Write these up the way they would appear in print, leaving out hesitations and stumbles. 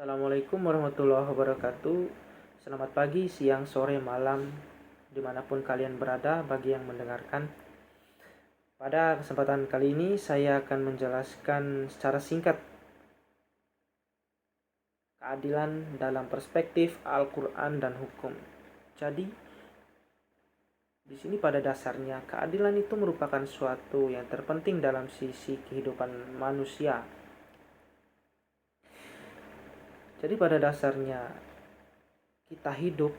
Assalamualaikum warahmatullahi wabarakatuh. Selamat pagi, siang, sore, malam, dimanapun kalian berada bagi yang mendengarkan. Pada kesempatan kali ini saya akan menjelaskan secara singkat keadilan dalam perspektif Al-Quran dan hukum. Jadi, di sini pada dasarnya keadilan itu merupakan suatu yang terpenting dalam sisi kehidupan manusia. Jadi pada dasarnya kita hidup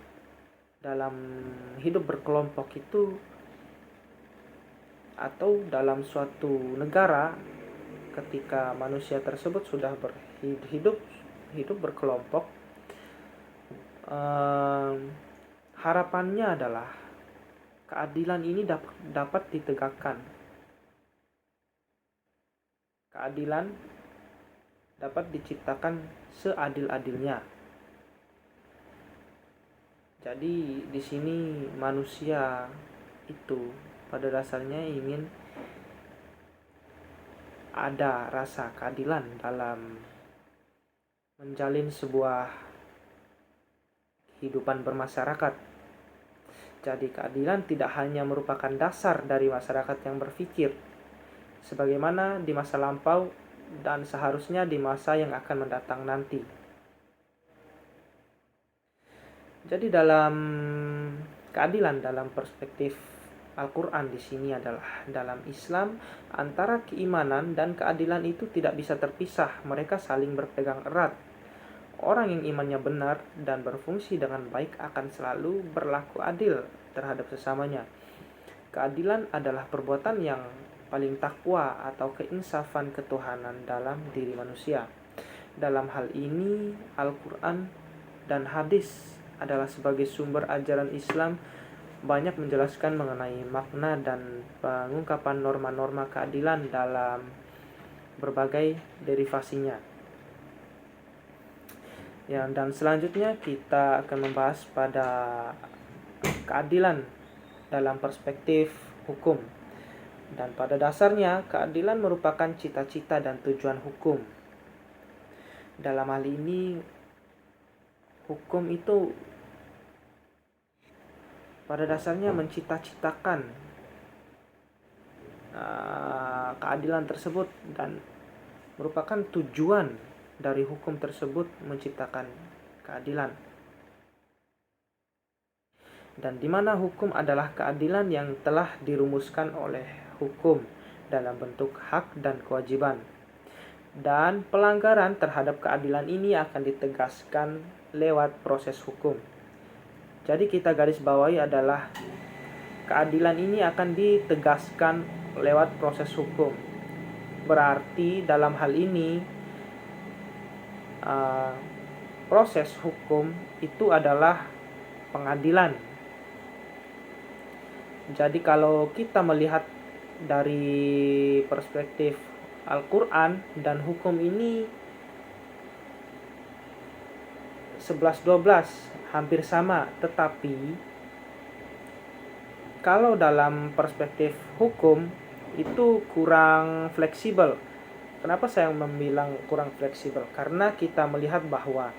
berkelompok itu atau dalam suatu negara, ketika manusia tersebut sudah hidup berkelompok, harapannya adalah keadilan ini dapat ditegakkan. Keadilan dapat diciptakan seadil-adilnya. Jadi di sini manusia itu pada dasarnya ingin ada rasa keadilan dalam menjalin sebuah kehidupan bermasyarakat. Jadi keadilan tidak hanya merupakan dasar dari masyarakat yang berpikir sebagaimana di masa lampau dan seharusnya di masa yang akan mendatang nanti. Jadi dalam keadilan dalam perspektif Al-Quran di sini adalah dalam Islam, antara keimanan dan keadilan itu tidak bisa terpisah, mereka saling berpegang erat. Orang yang imannya benar dan berfungsi dengan baik akan selalu berlaku adil terhadap sesamanya. Keadilan adalah perbuatan yang paling takwa atau keinsafan ketuhanan dalam diri manusia. Dalam hal ini, Al-Quran dan hadis adalah sebagai sumber ajaran Islam banyak menjelaskan mengenai makna dan pengungkapan norma-norma keadilan dalam berbagai derivasinya. Dan selanjutnya kita akan membahas pada keadilan dalam perspektif hukum. Dan pada dasarnya, keadilan merupakan cita-cita dan tujuan hukum. Dalam hal ini, hukum itu pada dasarnya mencita-citakan keadilan tersebut dan merupakan tujuan dari hukum tersebut menciptakan keadilan. Dan di mana hukum adalah keadilan yang telah dirumuskan oleh hukum dalam bentuk hak dan kewajiban. Dan pelanggaran terhadap keadilan ini akan ditegaskan lewat proses hukum. Jadi kita garis bawahi adalah keadilan ini akan ditegaskan lewat proses hukum. Berarti dalam hal ini proses hukum itu adalah pengadilan. Jadi kalau kita melihat dari perspektif Al-Quran dan hukum ini 11-12 hampir sama, tetapi kalau dalam perspektif hukum itu kurang fleksibel. Kenapa saya membilang kurang fleksibel? Karena kita melihat bahwa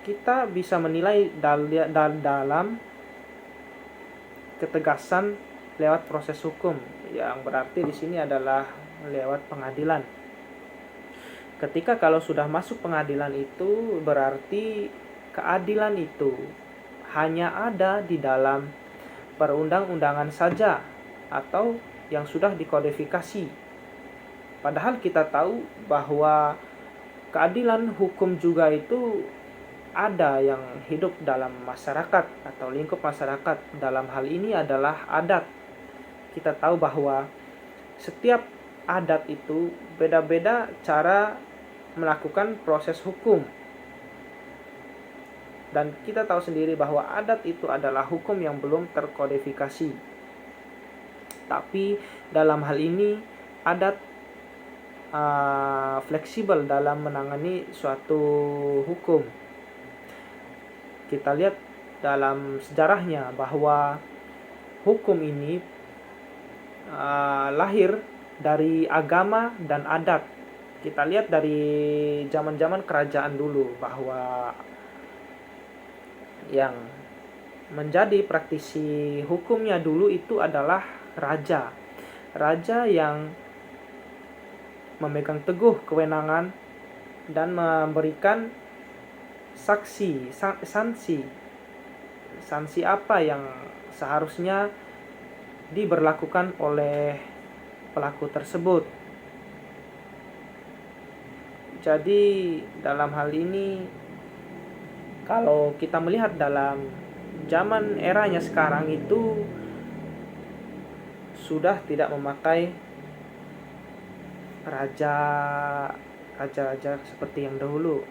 kita bisa menilai dalam ketegasan lewat proses hukum, yang berarti di sini adalah lewat pengadilan. Ketika kalau sudah masuk pengadilan itu berarti keadilan itu hanya ada di dalam perundang-undangan saja atau yang sudah dikodifikasi. Padahal kita tahu bahwa keadilan hukum juga itu ada yang hidup dalam masyarakat atau lingkup masyarakat. Dalam hal ini adalah adat. Kita tahu bahwa setiap adat itu beda-beda cara melakukan proses hukum. Dan kita tahu sendiri bahwa adat itu adalah hukum yang belum terkodifikasi. Tapi dalam hal ini adat fleksibel dalam menangani suatu hukum. Kita lihat dalam sejarahnya bahwa hukum ini lahir dari agama dan adat. Kita lihat dari zaman-zaman kerajaan dulu bahwa yang menjadi praktisi hukumnya dulu itu adalah raja. Raja yang memegang teguh kewenangan dan memberikan sanksi apa yang seharusnya diberlakukan oleh pelaku tersebut. Jadi dalam hal ini, kalau kita melihat dalam zaman eranya sekarang itu sudah tidak memakai raja-raja seperti yang dahulu.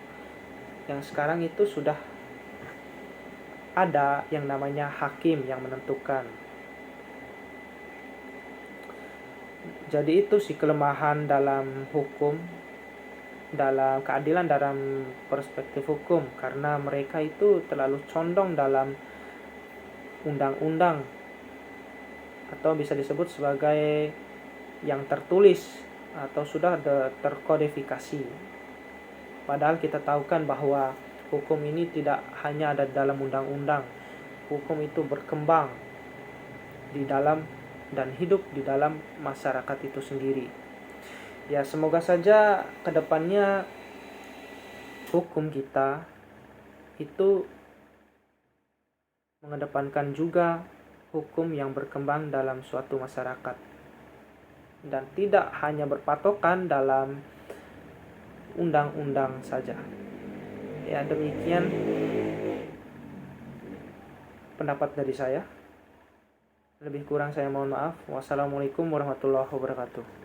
Yang sekarang itu sudah ada yang namanya hakim yang menentukan. Jadi itu sih kelemahan dalam hukum, dalam keadilan dalam perspektif hukum, karena mereka itu terlalu condong dalam undang-undang atau bisa disebut sebagai yang tertulis atau sudah terkodifikasi. Padahal kita tahu kan bahwa hukum ini tidak hanya ada dalam undang-undang. Hukum itu berkembang di dalam dan hidup di dalam masyarakat itu sendiri. Ya, semoga saja kedepannya hukum kita itu mengedepankan juga hukum yang berkembang dalam suatu masyarakat dan tidak hanya berpatokan dalam undang-undang saja. Ya, demikian pendapat dari saya. Lebih kurang saya mohon maaf. Wassalamualaikum warahmatullahi wabarakatuh.